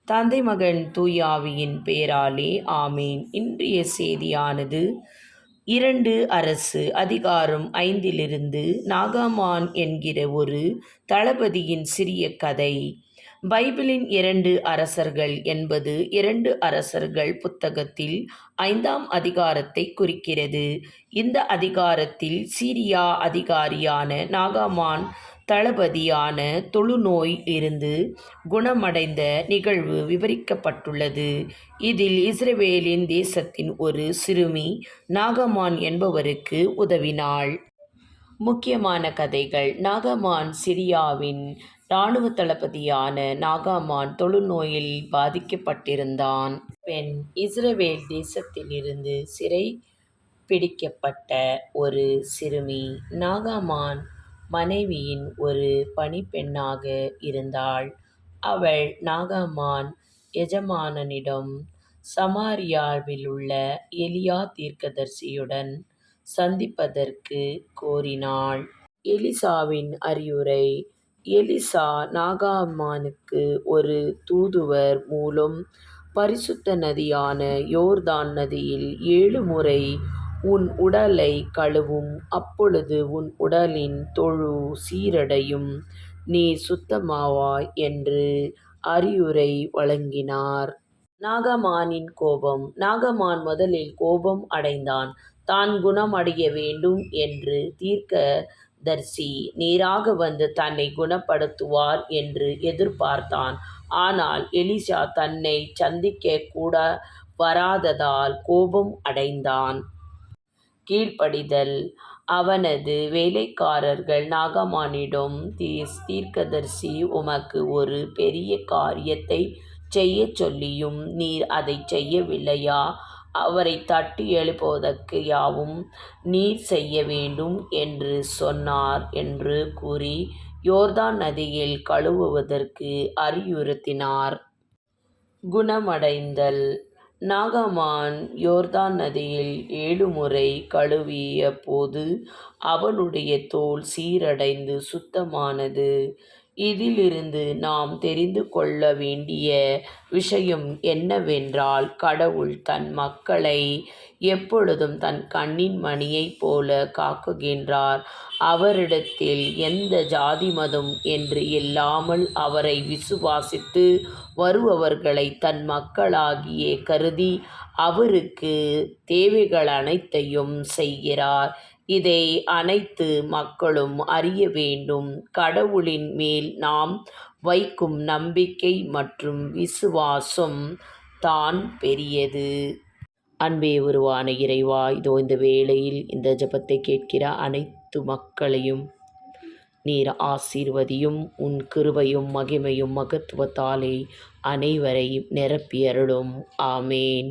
தந்தை மகன் தூய ஆவியின் பெயராலே ஆமீன். இன்றைய செய்தியானது 2 அரசு அதிகாரம் 5 நாகாமான் என்கிற ஒரு தளபதியின் சிறிய கதை. பைபிளின் 2 அரசர்கள் என்பது 2 அரசர்கள் புத்தகத்தில் 5ஆம் அதிகாரத்தை குறிக்கிறது. இந்த அதிகாரத்தில் சீரியா அதிகாரியான நாகாமான் தளபதியான தொழுநோய் இருந்து குணமடைந்த நிகழ்வு விவரிக்கப்பட்டுள்ளது. இதில் இஸ்ரவேலின் தேசத்தின் ஒரு சிறுமி நாகமான் என்பவருக்கு உதவினாள். முக்கியமான கதைகள். நாகமான் சிரியாவின் இராணுவ தளபதியான நாகமான் தொழுநோயில் பாதிக்கப்பட்டிருந்தான். பெண் இஸ்ரவேல் தேசத்திலிருந்து சிறை பிடிக்கப்பட்ட ஒரு சிறுமி. நாகமான் மனைவியின் ஒரு பணிப்பெண்ணாக இருந்தாள். அவள் நாகமான் எஜமானனிடம் சமாரியாவிலுள்ள எலியா தீர்க்கதரிசியுடன் சந்திப்பதற்கு கோரினாள். எலிசாவின் அறிவுரை. எலிசா நாகமானுக்கு ஒரு தூதுவர் மூலம் பரிசுத்த நதியான யோர்தான் நதியில் 7 முறை உன் உடலை கழுவும், அப்பொழுது உன் உடலின் தொழு சீரடையும், நீ சுத்தமாவாய் என்று அறிவுரை வழங்கினார். நாகமானின் கோபம். நாகமான் முதலில் கோபம் அடைந்தான். தான் குணமடைய வேண்டும் என்று தீர்க்கதரிசி நேராக வந்து தன்னை குணப்படுத்துவார் என்று எதிர்பார்த்தான். ஆனால் எலிசா தன்னை சந்திக்க கூட வராததால் கோபம் அடைந்தான். கீழ்ப்படிதல். அவனது வேலைக்காரர்கள் நாகமானிடம், தீர்க்கதரிசி உமக்கு ஒரு பெரிய காரியத்தைச் செய்யச் சொல்லியும் நீர் அதைச் செய்யவில்லையா? அவரைத் தட்டி எழுப்புவதற்கு யாவும் நீர் செய்ய வேண்டும் என்று சொன்னார் என்று கூறி யோர்தான் நதியில் கழுவுவதற்கு அறிவுறுத்தினார். குணமடைதல். நாகமான் யோர்தான் நதியில் 7 முறை கழுவிய போது அவனுடைய தோல் சீரடைந்து சுத்தமானது. இதிலிருந்து நாம் தெரிந்து கொள்ள வேண்டிய விஷயம் என்னவென்றால், கடவுள் தன் மக்களை எப்பொழுதும் தன் கண்ணின் மணியைப் போல காக்குகின்றார். அவரிடத்தில் எந்த ஜாதி மதம் என்று இல்லாமல் அவரை விசுவாசித்து வருபவர்களை தன் மக்களாகியே கருதி அவருக்கு தேவைகளனைத்தையும் செய்கிறார். இதை அனைத்து மக்களும் அறிய வேண்டும். கடவுளின் மேல் நாம் வைக்கும் நம்பிக்கை மற்றும் விசுவாசம் தான் பெரியது. அன்பே உருவான இறைவா, இதோ இந்த வேளையில் இந்த ஜெபத்தை கேட்கிற அனைத்து மக்களையும் நீர் ஆசீர்வதியும். உன் கிருபையும் மகிமையும் மகத்துவத்தாலே அனைவரையும் நிரப்பியருளும். ஆமேன்.